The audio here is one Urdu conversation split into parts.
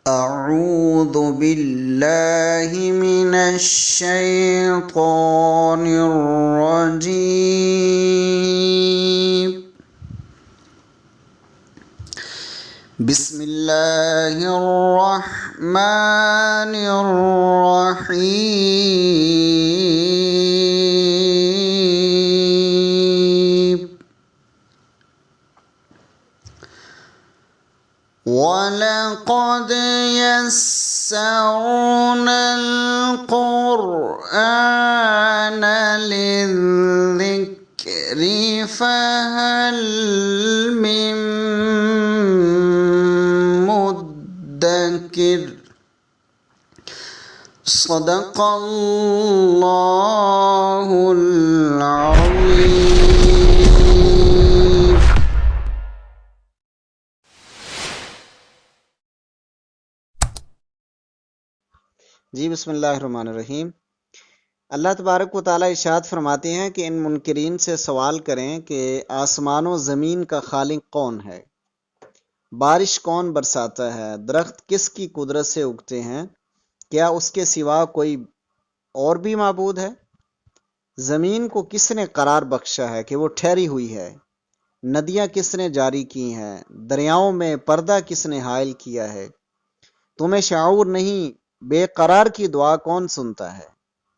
أعوذ بالله من الشيطان الرجيم. بسم الله الرحمن الرحيم. وَلَقَدْ يَسَّرْنَا الْقُرْآنَ لِلذِّكْرِ فَهَلْ مِن مُّدَّكِرٍ. صدق اللہ العظیم. جی بسم اللہ الرحمن الرحیم. اللہ تبارک و تعالیٰ ارشاد فرماتے ہیں کہ ان منکرین سے سوال کریں کہ آسمان و زمین کا خالق کون ہے، بارش کون برساتا ہے، درخت کس کی قدرت سے اگتے ہیں، کیا اس کے سوا کوئی اور بھی معبود ہے؟ زمین کو کس نے قرار بخشا ہے کہ وہ ٹھہری ہوئی ہے، ندیاں کس نے جاری کی ہیں، دریاؤں میں پردہ کس نے حائل کیا ہے؟ تمہیں شعور نہیں؟ بے قرار کی دعا کون سنتا ہے،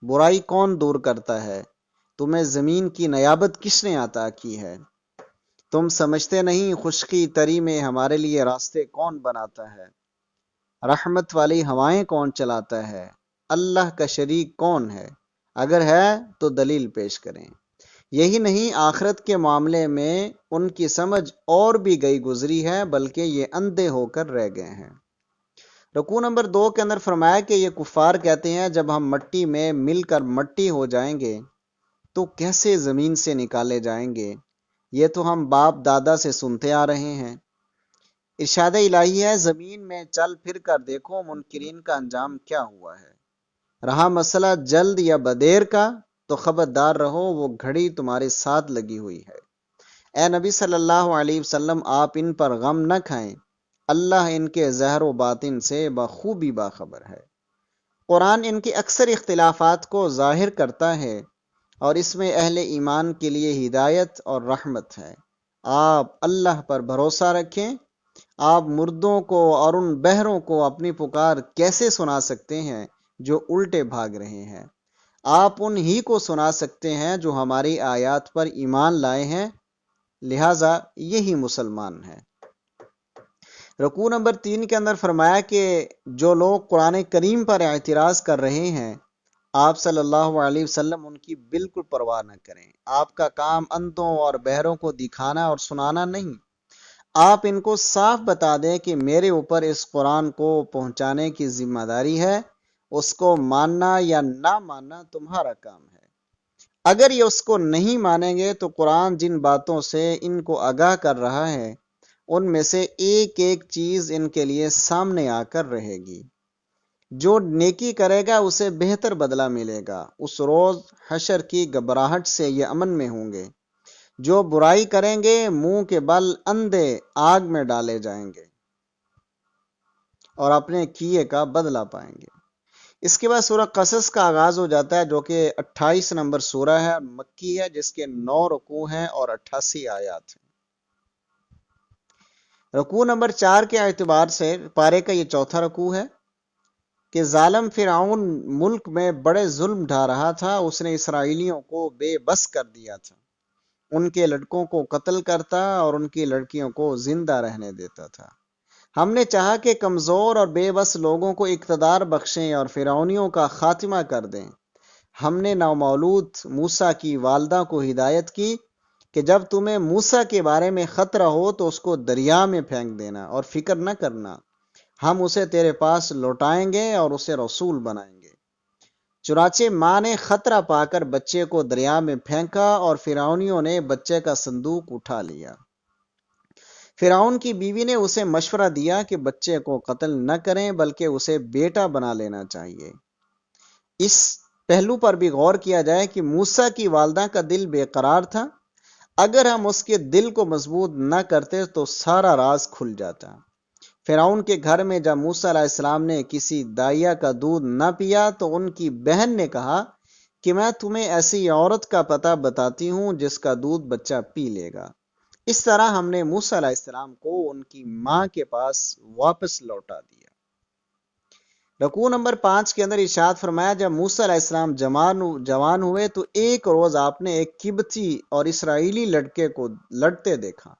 برائی کون دور کرتا ہے، تمہیں زمین کی نیابت کس نے عطا کی ہے؟ تم سمجھتے نہیں خشکی تری میں ہمارے لیے راستے کون بناتا ہے، رحمت والی ہوائیں کون چلاتا ہے، اللہ کا شریک کون ہے؟ اگر ہے تو دلیل پیش کریں. یہی نہیں آخرت کے معاملے میں ان کی سمجھ اور بھی گئی گزری ہے، بلکہ یہ اندھے ہو کر رہ گئے ہیں. رکوع نمبر 2 کے اندر فرمایا کہ یہ کفار کہتے ہیں جب ہم مٹی میں مل کر مٹی ہو جائیں گے تو کیسے زمین سے نکالے جائیں گے؟ یہ تو ہم باپ دادا سے سنتے آ رہے ہیں. ارشاد الہی ہے زمین میں چل پھر کر دیکھو منکرین کا انجام کیا ہوا ہے. رہا مسئلہ جلد یا بدیر کا تو خبردار رہو وہ گھڑی تمہارے ساتھ لگی ہوئی ہے. اے نبی صلی اللہ علیہ وسلم آپ ان پر غم نہ کھائیں، اللہ ان کے ظاہر و باطن سے بخوبی باخبر ہے. قرآن ان کے اکثر اختلافات کو ظاہر کرتا ہے اور اس میں اہل ایمان کے لیے ہدایت اور رحمت ہے. آپ اللہ پر بھروسہ رکھیں. آپ مردوں کو اور ان بہروں کو اپنی پکار کیسے سنا سکتے ہیں جو الٹے بھاگ رہے ہیں؟ آپ ان ہی کو سنا سکتے ہیں جو ہماری آیات پر ایمان لائے ہیں، لہذا یہی مسلمان ہیں. رکوع نمبر 3 کے اندر فرمایا کہ جو لوگ قرآن کریم پر اعتراض کر رہے ہیں آپ صلی اللہ علیہ وسلم ان کی بالکل پرواہ نہ کریں. آپ کا کام اندھوں اور بہروں کو دکھانا اور سنانا نہیں. آپ ان کو صاف بتا دیں کہ میرے اوپر اس قرآن کو پہنچانے کی ذمہ داری ہے، اس کو ماننا یا نہ ماننا تمہارا کام ہے. اگر یہ اس کو نہیں مانیں گے تو قرآن جن باتوں سے ان کو آگاہ کر رہا ہے ان میں سے ایک ایک چیز ان کے لیے سامنے آ کر رہے گی. جو نیکی کرے گا اسے بہتر بدلہ ملے گا. اس روز حشر کی گھبراہٹ سے یہ امن میں ہوں گے. جو برائی کریں گے منہ کے بل اندھے آگ میں ڈالے جائیں گے اور اپنے کیے کا بدلہ پائیں گے. اس کے بعد سورہ قصص کا آغاز ہو جاتا ہے جو کہ 28 نمبر سورہ ہے، مکی ہے، جس کے 9 رکوع ہیں اور 88 آیات ہیں. رکوع نمبر 4 کے اعتبار سے پارے کا یہ چوتھا رکوع ہے کہ ظالم فرعون ملک میں بڑے ظلم ڈھا رہا تھا. اس نے اسرائیلیوں کو بے بس کر دیا تھا، ان کے لڑکوں کو قتل کرتا اور ان کی لڑکیوں کو زندہ رہنے دیتا تھا. ہم نے چاہا کہ کمزور اور بے بس لوگوں کو اقتدار بخشیں اور فرعونیوں کا خاتمہ کر دیں. ہم نے نومولود موسیٰ کی والدہ کو ہدایت کی کہ جب تمہیں موسیٰ کے بارے میں خطرہ ہو تو اس کو دریا میں پھینک دینا اور فکر نہ کرنا، ہم اسے تیرے پاس لوٹائیں گے اور اسے رسول بنائیں گے. چنانچہ ماں نے خطرہ پا کر بچے کو دریا میں پھینکا اور فرعونیوں نے بچے کا صندوق اٹھا لیا. فرعون کی بیوی نے اسے مشورہ دیا کہ بچے کو قتل نہ کریں بلکہ اسے بیٹا بنا لینا چاہیے. اس پہلو پر بھی غور کیا جائے کہ موسیٰ کی والدہ کا دل بے قرار تھا. اگر ہم اس کے دل کو مضبوط نہ کرتے تو سارا راز کھل جاتا. فرعون کے گھر میں جب موسیٰ علیہ السلام نے کسی دائیا کا دودھ نہ پیا تو ان کی بہن نے کہا کہ میں تمہیں ایسی عورت کا پتہ بتاتی ہوں جس کا دودھ بچہ پی لے گا۔ اس طرح ہم نے موسیٰ علیہ السلام کو ان کی ماں کے پاس واپس لوٹا دیا۔ رکوع نمبر 5 کے اندر ارشاد فرمایا جب موسیٰ علیہ السلام جوان ہوئے تو ایک روز آپ نے ایک قبطی اور اسرائیلی لڑکے کو لڑتے دیکھا۔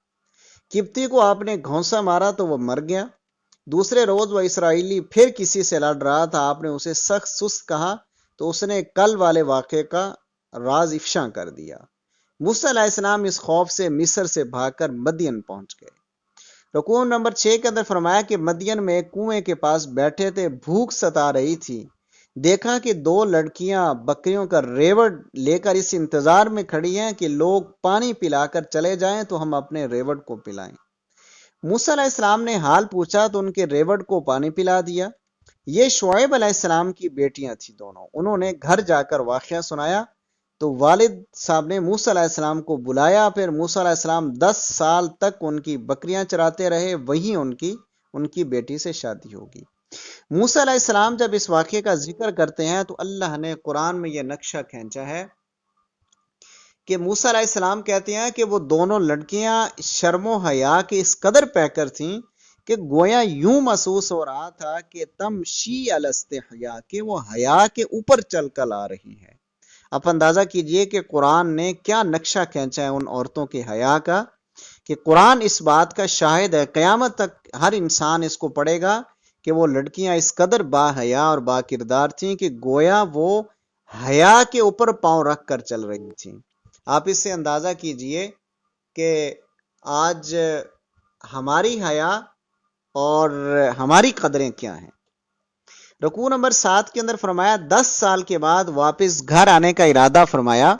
قبطی کو آپ نے گھونسا مارا تو وہ مر گیا۔ دوسرے روز وہ اسرائیلی پھر کسی سے لڑ رہا تھا، آپ نے اسے سخت سست کہا تو اس نے کل والے واقعے کا راز افشا کر دیا۔ موسیٰ علیہ السلام اس خوف سے مصر سے بھاگ کر مدین پہنچ گئے۔ رکوع نمبر 6 کے اندر فرمایا کہ مدین میں ایک کنویں کے پاس بیٹھے تھے، بھوک ستا رہی تھی۔ دیکھا کہ 2 لڑکیاں بکریوں کا ریوڑ لے کر اس انتظار میں کھڑی ہیں کہ لوگ پانی پلا کر چلے جائیں تو ہم اپنے ریوڑ کو پلائیں۔ موسیٰ علیہ السلام نے حال پوچھا تو ان کے ریوڑ کو پانی پلا دیا۔ یہ شعیب علیہ السلام کی بیٹیاں تھیں دونوں۔ انہوں نے گھر جا کر واقعہ سنایا تو والد صاحب نے موسیٰ علیہ السلام کو بلایا۔ پھر موسیٰ علیہ السلام 10 سال تک ان کی بکریاں چراتے رہے، وہیں ان کی بیٹی سے شادی ہوگی۔ موسیٰ علیہ السلام جب اس واقعے کا ذکر کرتے ہیں تو اللہ نے قرآن میں یہ نقشہ کھینچا ہے کہ موسیٰ علیہ السلام کہتے ہیں کہ وہ دونوں لڑکیاں شرم و حیا کے اس قدر پیکر تھیں کہ گویا یوں محسوس ہو رہا تھا کہ تمشی علی استحیا، کہ وہ حیا کے اوپر چل کر آ رہی ہیں۔ آپ اندازہ کیجئے کہ قرآن نے کیا نقشہ کھینچا ہے ان عورتوں کے حیا کا، کہ قرآن اس بات کا شاہد ہے، قیامت تک ہر انسان اس کو پڑھے گا کہ وہ لڑکیاں اس قدر با حیا اور با کردار تھیں کہ گویا وہ حیا کے اوپر پاؤں رکھ کر چل رہی تھیں۔ آپ اس سے اندازہ کیجئے کہ آج ہماری حیا اور ہماری قدریں کیا ہیں۔ رکوع نمبر 7 کے اندر فرمایا 10 سال کے بعد واپس گھر آنے کا ارادہ فرمایا۔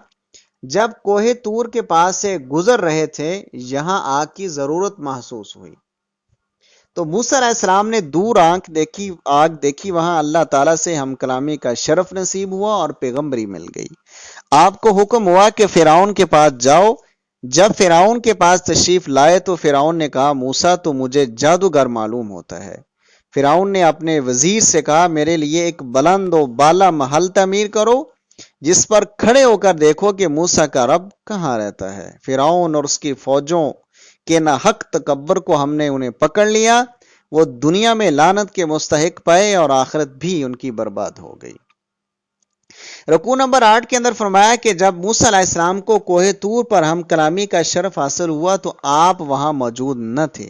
جب کوہ طور کے پاس سے گزر رہے تھے یہاں آگ کی ضرورت محسوس ہوئی تو موسیٰ علیہ السلام نے دور آگ دیکھی، وہاں اللہ تعالیٰ سے ہم کلامی کا شرف نصیب ہوا اور پیغمبری مل گئی۔ آپ کو حکم ہوا کہ فرعون کے پاس جاؤ۔ جب فرعون کے پاس تشریف لائے تو فرعون نے کہا موسیٰ تو مجھے جادوگر معلوم ہوتا ہے۔ فرعون نے اپنے وزیر سے کہا میرے لیے ایک بلند و بالا محل تعمیر کرو جس پر کھڑے ہو کر دیکھو کہ موسیٰ کا رب کہاں رہتا ہے۔ فرعون اور اس کی فوجوں کے ناحق تکبر کو ہم نے انہیں پکڑ لیا، وہ دنیا میں لعنت کے مستحق پائے اور آخرت بھی ان کی برباد ہو گئی۔ رکوع نمبر 8 کے اندر فرمایا کہ جب موسیٰ علیہ السلام کو کوہ طور پر ہم کلامی کا شرف حاصل ہوا تو آپ وہاں موجود نہ تھے۔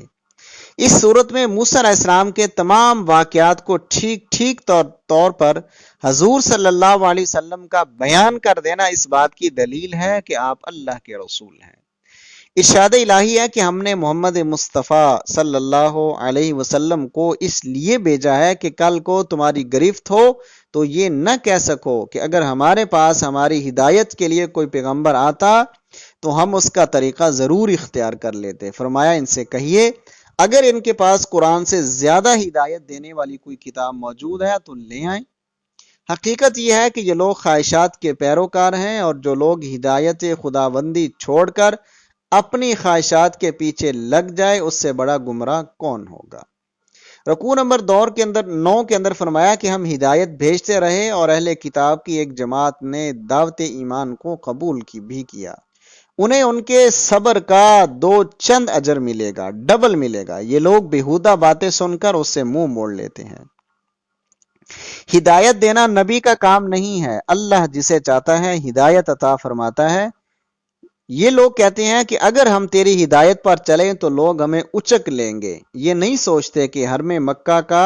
اس صورت میں موسیٰ علیہ السلام کے تمام واقعات کو ٹھیک طور پر حضور صلی اللہ علیہ وسلم کا بیان کر دینا اس بات کی دلیل ہے کہ آپ اللہ کے رسول ہیں۔ ارشاد الہی ہے کہ ہم نے محمد مصطفیٰ صلی اللہ علیہ وسلم کو اس لیے بھیجا ہے کہ کل کو تمہاری گرفت ہو تو یہ نہ کہہ سکو کہ اگر ہمارے پاس ہماری ہدایت کے لیے کوئی پیغمبر آتا تو ہم اس کا طریقہ ضرور اختیار کر لیتے۔ فرمایا ان سے کہیے اگر ان کے پاس قرآن سے زیادہ ہدایت دینے والی کوئی کتاب موجود ہے تو لے آئیں۔ حقیقت یہ ہے کہ یہ لوگ خواہشات کے پیروکار ہیں اور جو لوگ ہدایت خداوندی چھوڑ کر اپنی خواہشات کے پیچھے لگ جائے اس سے بڑا گمراہ کون ہوگا۔ رکوع نمبر 9 کے اندر فرمایا کہ ہم ہدایت بھیجتے رہے اور اہل کتاب کی ایک جماعت نے دعوت ایمان کو قبول بھی کیا، انہیں ان کے صبر کا 2 چند اجر ملے گا، ڈبل ملے گا۔ یہ لوگ بیہودہ باتیں سن کر اس سے منہ موڑ لیتے ہیں۔ ہدایت دینا نبی کا کام نہیں ہے، اللہ جسے چاہتا ہے ہدایت عطا فرماتا ہے۔ یہ لوگ کہتے ہیں کہ اگر ہم تیری ہدایت پر چلیں تو لوگ ہمیں اچک لیں گے، یہ نہیں سوچتے کہ حرم مکہ کا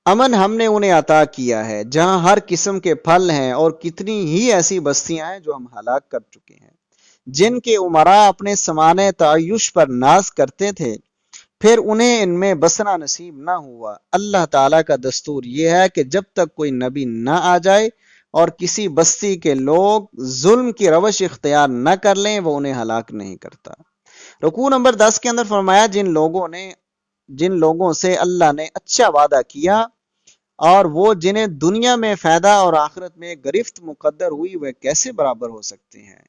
امن ہم نے انہیں عطا کیا ہے جہاں ہر قسم کے پھل ہیں، اور کتنی ہی ایسی بستیاں ہیں جو ہم ہلاک کر چکے ہیں جن کے امراء اپنے سمانے تعیش پر ناز کرتے تھے، پھر انہیں ان میں بسنا نصیب نہ ہوا۔ اللہ تعالیٰ کا دستور یہ ہے کہ جب تک کوئی نبی نہ آ جائے اور کسی بستی کے لوگ ظلم کی روش اختیار نہ کر لیں وہ انہیں ہلاک نہیں کرتا۔ رکوع نمبر 10 کے اندر فرمایا جن لوگوں سے اللہ نے اچھا وعدہ کیا اور وہ جنہیں دنیا میں فائدہ اور آخرت میں گرفت مقدر ہوئی وہ کیسے برابر ہو سکتے ہیں۔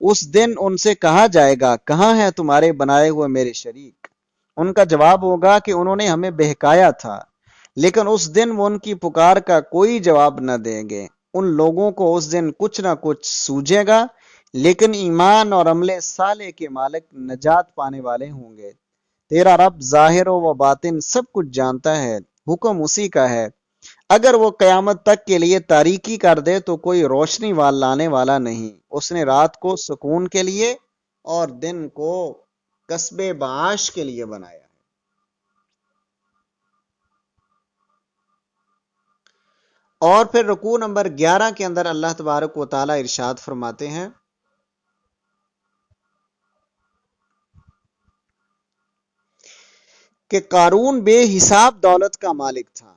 اس دن ان سے کہا جائے گا کہاں ہیں تمہارے بنائے ہوئے میرے شریک، ان کا جواب ہوگا کہ انہوں نے ہمیں بہکایا تھا، لیکن اس دن وہ ان کی پکار کا کوئی جواب نہ دیں گے۔ ان لوگوں کو اس دن کچھ نہ کچھ سوجے گا، لیکن ایمان اور عمل صالح کے مالک نجات پانے والے ہوں گے۔ تیرا رب ظاہر و باطن سب کچھ جانتا ہے، حکم اسی کا ہے۔ اگر وہ قیامت تک کے لیے تاریکی کر دے تو کوئی روشنی لانے والا نہیں۔ اس نے رات کو سکون کے لیے اور دن کو کسب معاش کے لیے بنایا ہے۔ اور پھر رکوع نمبر 11 کے اندر اللہ تبارک و تعالی ارشاد فرماتے ہیں کہ قارون بے حساب دولت کا مالک تھا،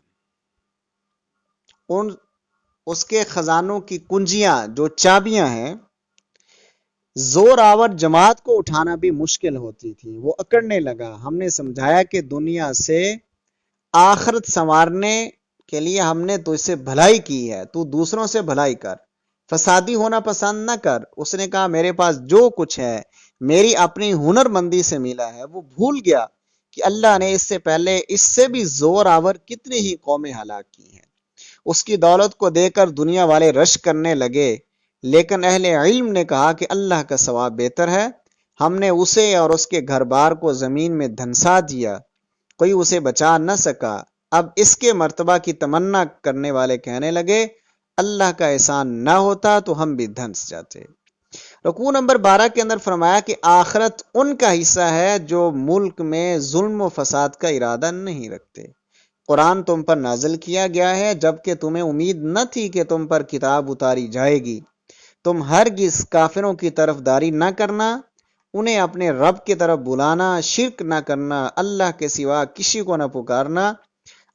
اس کے خزانوں کی کنجیاں جو چابیاں ہیں زور آور جماعت کو اٹھانا بھی مشکل ہوتی تھی۔ وہ اکڑنے لگا۔ ہم نے سمجھایا کہ دنیا سے آخرت سنوارنے کے لیے ہم نے تو اسے بھلائی کی ہے، تو دوسروں سے بھلائی کر، فسادی ہونا پسند نہ کر۔ اس نے کہا میرے پاس جو کچھ ہے میری اپنی ہنر مندی سے ملا ہے۔ وہ بھول گیا کہ اللہ نے اس سے پہلے اس سے بھی زور آور کتنی ہی قومیں ہلاک کی ہیں۔ اس کی دولت کو دے کر دنیا والے رشک کرنے لگے، لیکن اہل علم نے کہا کہ اللہ کا ثواب بہتر ہے۔ ہم نے اسے اور اس کے گھر بار کو زمین میں دھنسا دیا، کوئی اسے بچا نہ سکا۔ اب اس کے مرتبہ کی تمنا کرنے والے کہنے لگے اللہ کا احسان نہ ہوتا تو ہم بھی دھنس جاتے۔ رکوع نمبر 12 کے اندر فرمایا کہ آخرت ان کا حصہ ہے جو ملک میں ظلم و فساد کا ارادہ نہیں رکھتے۔ قرآن تم پر نازل کیا گیا ہے جبکہ تمہیں امید نہ تھی کہ تم پر کتاب اتاری جائے گی۔ تم ہرگز کافروں کی طرفداری نہ کرنا، انہیں اپنے رب کی طرف بلانا، شرک نہ کرنا، اللہ کے سوا کسی کو نہ پکارنا،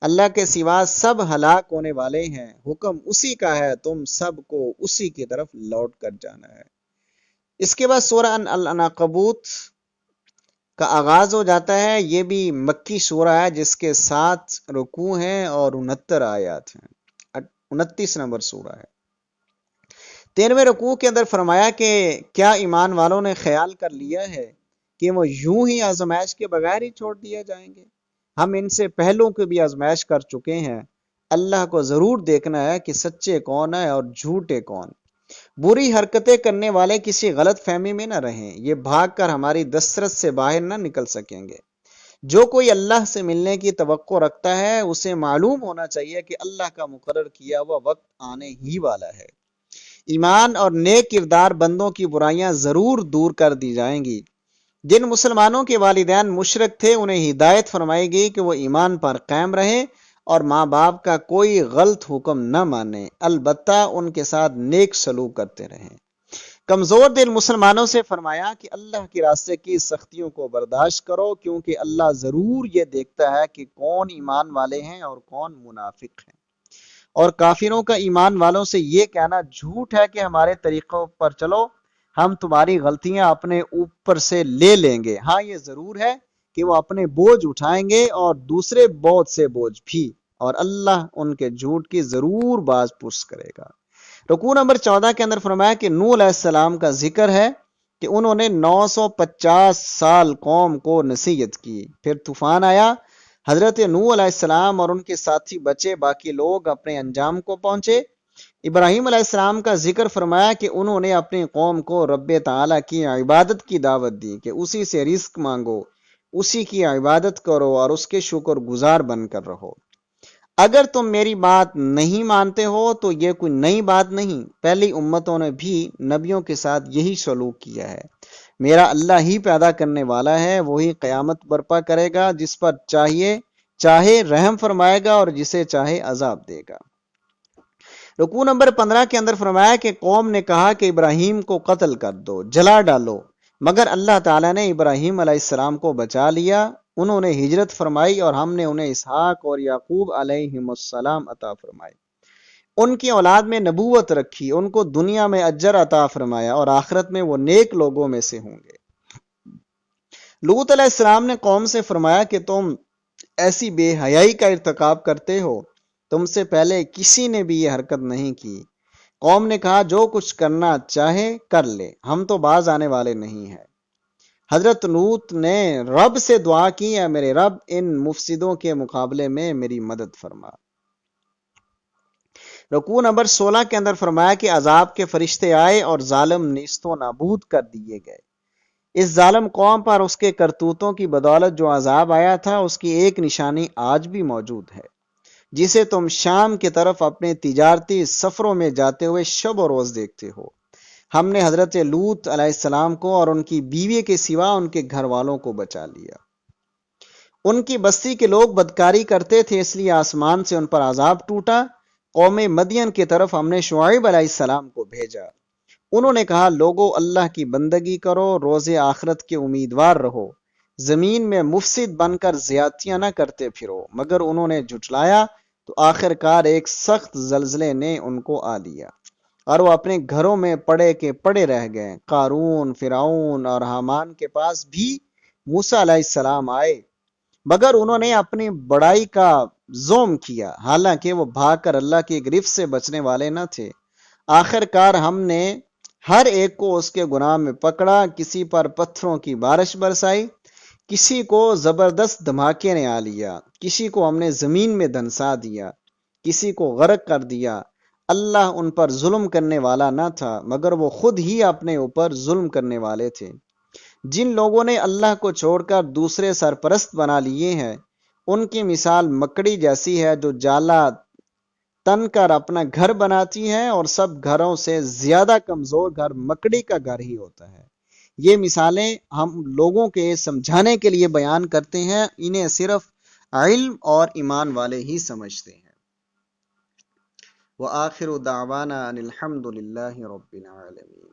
اللہ کے سوا سب ہلاک ہونے والے ہیں، حکم اسی کا ہے، تم سب کو اسی کی طرف لوٹ کر جانا ہے۔ اس کے بعد سورہ العنکبوت کا آغاز ہو جاتا ہے۔ یہ بھی مکی سورہ ہے جس کے 7 رکوع ہیں اور 69 آیات ہیں، 29 نمبر سورہ ہے۔ 13ویں رکوع کے اندر فرمایا کہ کیا ایمان والوں نے خیال کر لیا ہے کہ وہ یوں ہی آزمائش کے بغیر ہی چھوڑ دیے جائیں گے؟ ہم ان سے پہلوں کی بھی آزمائش کر چکے ہیں۔ اللہ کو ضرور دیکھنا ہے کہ سچے کون ہیں اور جھوٹے کون۔ بری حرکتیں کرنے والے کسی غلط فہمی میں نہ رہیں، یہ بھاگ کر ہماری دسترس سے باہر نہ نکل سکیں گے۔ جو کوئی اللہ سے ملنے کی توقع رکھتا ہے اسے معلوم ہونا چاہیے کہ اللہ کا مقرر کیا ہوا وقت آنے ہی والا ہے۔ ایمان اور نیک کردار بندوں کی برائیاں ضرور دور کر دی جائیں گی۔ جن مسلمانوں کے والدین مشرک تھے انہیں ہدایت فرمائی گئی کہ وہ ایمان پر قائم رہیں اور ماں باپ کا کوئی غلط حکم نہ مانیں، البتہ ان کے ساتھ نیک سلوک کرتے رہیں۔ کمزور دل مسلمانوں سے فرمایا کہ اللہ کے راستے کی سختیوں کو برداشت کرو، کیونکہ اللہ ضرور یہ دیکھتا ہے کہ کون ایمان والے ہیں اور کون منافق ہیں۔ اور کافروں کا ایمان والوں سے یہ کہنا جھوٹ ہے کہ ہمارے طریقوں پر چلو، ہم تمہاری غلطیاں اپنے اوپر سے لے لیں گے۔ ہاں یہ ضرور ہے کہ وہ اپنے بوجھ اٹھائیں گے اور دوسرے بہت سے بوجھ بھی، اور اللہ ان کے جھوٹ کی ضرور باز پرس کرے گا۔ رکوع نمبر 14 کے اندر فرمایا کہ نوح علیہ السلام کا ذکر ہے کہ انہوں نے 950 سال قوم کو نصیحت کی، پھر طوفان آیا، حضرت نوح علیہ السلام اور ان کے ساتھی بچے، باقی لوگ اپنے انجام کو پہنچے۔ ابراہیم علیہ السلام کا ذکر فرمایا کہ انہوں نے اپنی قوم کو رب تعالیٰ کی عبادت کی دعوت دی کہ اسی سے رزق مانگو، اسی کی عبادت کرو اور اس کے شکر گزار بن کر رہو۔ اگر تم میری بات نہیں مانتے ہو تو یہ کوئی نئی بات نہیں، پہلی امتوں نے بھی نبیوں کے ساتھ یہی سلوک کیا ہے۔ میرا اللہ ہی پیدا کرنے والا ہے، وہی قیامت برپا کرے گا، جس پر چاہے رحم فرمائے گا اور جسے چاہے عذاب دے گا۔ رکوع نمبر 15 کے اندر فرمایا کہ قوم نے کہا کہ ابراہیم کو قتل کر دو، جلا ڈالو، مگر اللہ تعالیٰ نے ابراہیم علیہ السلام کو بچا لیا۔ انہوں نے ہجرت فرمائی اور ہم نے انہیں اسحاق اور یعقوب علیہم السلام عطا فرمائے۔ ان کی اولاد میں نبوت رکھی، ان کو دنیا میں اجر عطا فرمایا اور آخرت میں وہ نیک لوگوں میں سے ہوں گے۔ لوط علیہ السلام نے قوم سے فرمایا کہ تم ایسی بے حیائی کا ارتکاب کرتے ہو، تم سے پہلے کسی نے بھی یہ حرکت نہیں کی۔ قوم نے کہا جو کچھ کرنا چاہے کر لے، ہم تو باز آنے والے نہیں ہیں۔ حضرت لوط نے رب سے دعا کی، اے میرے رب ان مفسدوں کے مقابلے میں میری مدد فرما۔ رکوع نمبر 16 کے اندر فرمایا کہ عذاب کے فرشتے آئے اور ظالم نیست و نابود کر دیے گئے۔ اس ظالم قوم پر اس کے کرتوتوں کی بدولت جو عذاب آیا تھا، اس کی ایک نشانی آج بھی موجود ہے، جسے تم شام کی طرف اپنے تجارتی سفروں میں جاتے ہوئے شب و روز دیکھتے ہو۔ ہم نے حضرت لوط علیہ السلام کو اور ان کی بیوی کے سوا ان کے گھر والوں کو بچا لیا۔ ان کی بستی کے لوگ بدکاری کرتے تھے، اس لیے آسمان سے ان پر عذاب ٹوٹا۔ قوم مدین کی طرف ہم نے شعیب علیہ السلام کو بھیجا۔ انہوں نے کہا، لوگو اللہ کی بندگی کرو، روز آخرت کے امیدوار رہو، زمین میں مفسد بن کر زیادتیاں نہ کرتے پھرو۔ مگر انہوں نے جھٹلایا تو آخر کار ایک سخت زلزلے نے ان کو آ لیا اور وہ اپنے گھروں میں پڑے کے پڑے رہ گئے۔ قارون، فرعون اور حامان کے پاس بھی موسیٰ علیہ السلام آئے، مگر انہوں نے اپنی بڑائی کا زوم کیا، حالانکہ وہ بھاگ کر اللہ کی گرفت سے بچنے والے نہ تھے۔ آخر کار ہم نے ہر ایک کو اس کے گناہ میں پکڑا، کسی پر پتھروں کی بارش برسائی، کسی کو زبردست دھماکے نے آ لیا، کسی کو ہم نے زمین میں دھنسا دیا، کسی کو غرق کر دیا۔ اللہ ان پر ظلم کرنے والا نہ تھا، مگر وہ خود ہی اپنے اوپر ظلم کرنے والے تھے۔ جن لوگوں نے اللہ کو چھوڑ کر دوسرے سرپرست بنا لیے ہیں، ان کی مثال مکڑی جیسی ہے جو جالا تن کر اپنا گھر بناتی ہے، اور سب گھروں سے زیادہ کمزور گھر مکڑی کا گھر ہی ہوتا ہے۔ یہ مثالیں ہم لوگوں کے سمجھانے کے لیے بیان کرتے ہیں، انہیں صرف علم اور ایمان والے ہی سمجھتے ہیں۔ وآخر دعوانا ان الحمد للہ رب العالمین۔